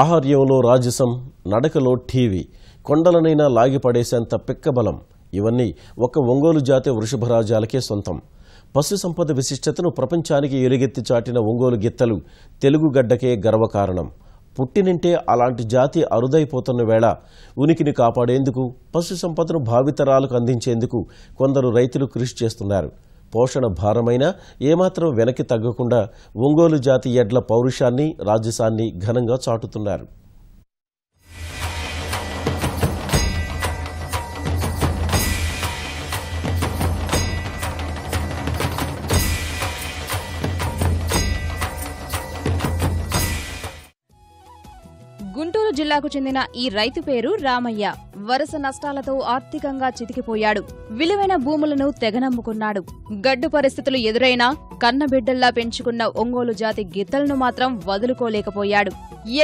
ఆహార్యంలో రాజసం, నడకలో టీవీ, కొండలనైనా లాగిపడేసేంత పిక్కబలం ఇవన్నీ ఒక ఒంగోలు జాతి వృషభరాజాలకే సొంతం. పశు సంపద విశిష్టతను ప్రపంచానికి ఎలుగెత్తి చాటిన ఒంగోలు గిత్తలు తెలుగు గడ్డకే గర్వకారణం. పుట్టినింటే అలాంటి జాతి అరుదైపోతున్న వేళ ఉనికిని కాపాడేందుకు, పశు సంపదను భావితరాలకు అందించేందుకు కొందరు రైతులు కృషి చేస్తున్నారు. పోషణ భారమైన ఏమాత్రం వెనక్కి తగ్గకుండా ఒంగోలు జాతి ఎడ్ల పౌరుషాన్ని, రాజసాన్ని ఘనంగా చాటుతున్నారు. గుంటూరు జిల్లాకు చెందిన ఈ రైతు పేరు రామయ్య. వరుస నష్టాలతో ఆర్థికంగా చితికిపోయాడు. విలువైన భూములను తెగనమ్ముకున్నాడు. గడ్డు పరిస్థితులు ఎదురైనా కన్నబిడ్డల్లా పెంచుకున్న ఒంగోలు జాతి గిత్తలను మాత్రం వదులుకోలేకపోయాడు.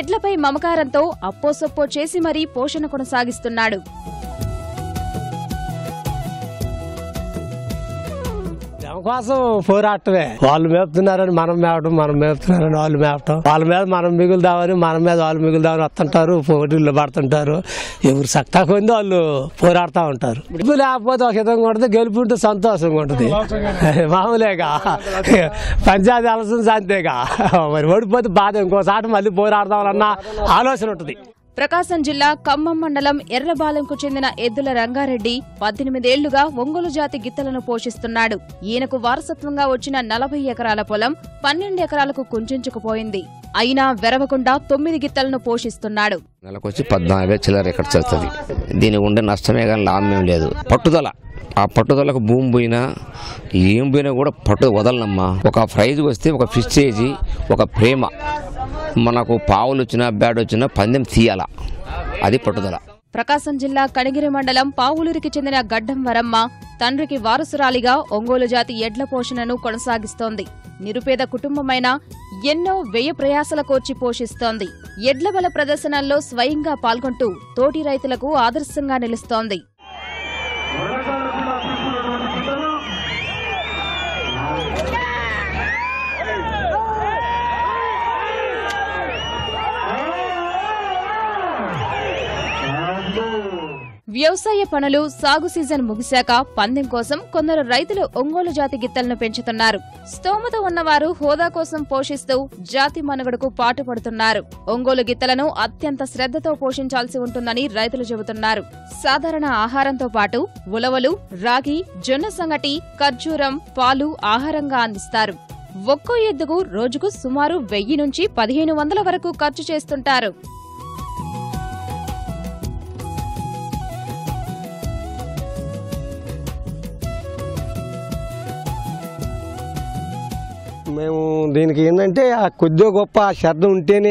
ఎడ్లపై మమకారంతో అప్పోసొప్పో చేసి మరీ పోషణ కొనసాగిస్తున్నాడు. కోసం పోరాటమే. వాళ్ళు మేపుతున్నారని మనం మేపటం, మనం మేపుతున్నారని వాళ్ళు మేపటం, వాళ్ళ మీద మనం మిగులుదామని మన మీద వాళ్ళు మిగులుదామని వస్తుంటారు, పోటీల్లో పడుతుంటారు. ఎవరు సక్తా కొంది వాళ్ళు పోరాడుతూ ఉంటారు. గెలుపు లేకపోతే ఒక విధంగా ఉంటుంది, గెలుపు ఉంటే సంతోషంగా ఉంటుంది. మామూలేగా పంచాయతీ అలసంది అంతేగా. మరి ఓడిపోతే బాధ, ఇంకోసారి మళ్ళీ పోరాడదామన్న ఆలోచన ఉంటుంది. ప్రకాశం జిల్లా ఖమ్మం మండలం ఎర్రబాలెంకు చెందిన ఎద్దుల రంగారెడ్డి 18 ఏళ్లుగా ఒంగోలు జాతి గిత్తలను పోషిస్తున్నాడు. ఈయనకు వారసత్వంగా వచ్చిన 40 ఎకరాల పొలం 12 ఎకరాలకు కుంచుకుపోయింది. అయినా వెరవకుండా 9 గిత్తలను పోషిస్తున్నాడు. నెలకొచ్చి 14 చిల్లర ఎక్కడ చేస్తుంది. దీనికి ఉండే నష్టమే కానీ లాభం లేదు. పట్టుదల, ఆ పట్టుదలకు భూమి పోయినా ఏం పోయినా కూడా పట్టు వదలనమ్మా. ఒక ప్రైజ్ వస్తే ఒక ఫిష్ చేసి ఒక ప్రేమ, మనకు పావులు వచ్చినా బ్యాడ్ వచ్చినా పందెం తీయాల, అది పట్టుదల. ప్రకాశం జిల్లా కనిగిరి మండలం పావులూరికి చెందిన గడ్డం వరమ్మ తండ్రికి వారసురాలిగా ఒంగోలు జాతి ఎడ్ల పోషణను కొనసాగిస్తోంది. నిరుపేద కుటుంబమైన ఎన్నో వ్యయ ప్రయాసల కోర్చి పోషిస్తోంది. ఎడ్ల బల ప్రదర్శనల్లో స్వయంగా పాల్గొంటూ తోటి రైతులకు ఆదర్శంగా నిలుస్తోంది. వ్యవసాయ పనులు, సాగు సీజన్ ముగిశాక పందెం కోసం కొందరు రైతులు ఒంగోలు జాతి గిత్తలను పెంచుతున్నారు. స్తోమత ఉన్నవారు హోదా కోసం పోషిస్తూ జాతి మనుగడకు పాటుపడుతున్నారు. ఒంగోలు గిత్తలను అత్యంత శ్రద్ధతో పోషించాల్సి ఉంటుందని రైతులు చెబుతున్నారు. సాధారణ ఆహారంతో పాటు ఉలవలు, రాగి, జొన్న సంగటి, ఖర్జూరం, పాలు ఆహారంగా అందిస్తారు. ఒక్కో ఎద్దుకు రోజుకు సుమారు 1000 నుంచి 1500 వరకు ఖర్చు చేస్తుంటారు. మేము దీనికి ఏంటంటే ఆ కొద్దిగా గొప్ప శ్రద్ధ ఉంటేనే,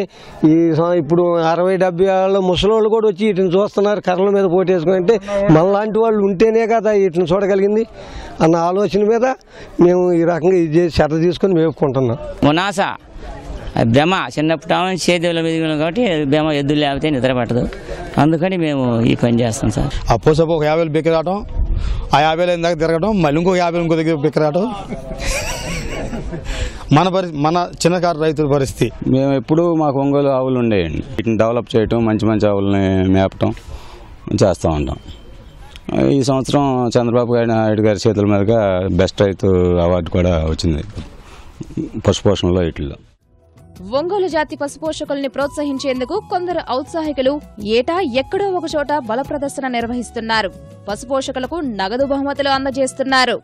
ఈ ఇప్పుడు 60-70 ఏళ్ళ ముసలోళ్ళు కూడా వచ్చి వీటిని చూస్తున్నారు, కర్రల మీద పోటేసుకుంటే మనలాంటి వాళ్ళు ఉంటేనే కదా వీటిని చూడగలిగింది అన్న ఆలోచన మీద మేము ఈ రకంగా ఇది శ్రద్ధ తీసుకొని మేపుకుంటున్నాం. మునాస భ్రమ చిన్నప్పుడు చేతుల మీద కాబట్టి భ్రమ, ఎద్దులు లేకపోతే నిద్ర పట్టదు, అందుకని మేము ఈ పని చేస్తాం సార్. అప్పోసపో ఒక 50 బిక్కి రావటం, ఆ 50 ఇందాక తిరగటం, మళ్ళీ ఇంకో 50 ఇంకో దగ్గర బిక్కి రావటం మన చిన్నకారు రైతుల పరిస్థితి. మేము ఎప్పుడు మాకు ఒంగోలు ఆవులు ఉండేయండి. వీటిని డెవలప్ చేయటం, మంచి మంచి ఆవులని మేపటం చేస్తూ ఉంటాం. ఈ సంవత్సరం చంద్రబాబు నాయుడు గారి చేతుల మీదుగా బెస్ట్ రైతు అవార్డు కూడా వచ్చింది పశుపోషణలో. వీటిల్లో ఒంగోలు జాతి పశుపోషకుల్ని ప్రోత్సహించేందుకు కొందరు ఔత్సాహికులు ఏటా ఎక్కడో ఒక చోట బల ప్రదర్శన నిర్వహిస్తున్నారు. పశుపోషకులకు నగదు బహుమతులు అందజేస్తున్నారు.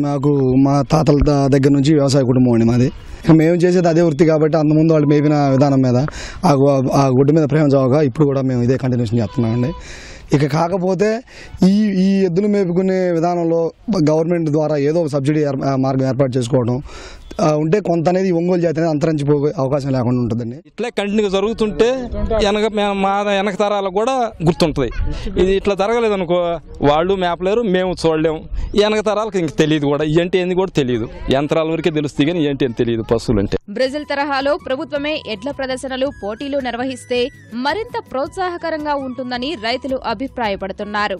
నాకు మా తాతల దగ్గర నుంచి వ్యవసాయ కుటుంబం అండి మాది. మేము చేసేది అదే వృత్తి కాబట్టి అంతకుముందు వాళ్ళు మేపిన విధానం మీద ఆ గుడ్డు మీద ప్రేమ చావగా ఇప్పుడు కూడా మేము ఇదే కంటిన్యూషన్ చేస్తున్నామండి. ఇక కాకపోతే ఈ ఎద్దులు మేపుకునే విధానంలో గవర్నమెంట్ ద్వారా ఏదో ఒక సబ్సిడీ మార్గం ఏర్పాటు చేసుకోవడం, ఉంటే కొంత అనేది ఒంగోలు జాతి అనేది అంతరించిపోయే అవకాశం లేకుండా ఉంటుందండి. ఇట్లా కంటిన్యూగా జరుగుతుంటే మా వెనక తరాలకు కూడా గుర్తుంటుంది. ఇది ఇట్లా జరగలేదనుకో వాళ్ళు మేపలేరు, మేము చూడలేము. వెనక తరాలకు ఇంక తెలియదు కూడా, ఏంటి ఏంది కూడా తెలియదు. యంత్రాల వరకే తెలుస్తుంది కానీ ఏంటి అని తెలియదు పశువులు అంటే. బ్రెజిల్ తరహాలో ప్రభుత్వమే ఎడ్ల ప్రదర్శనలు, పోటీలు నిర్వహిస్తే మరింత ప్రోత్సాహకరంగా ఉంటుందని రైతులు అభిప్రాయపడుతున్నారు.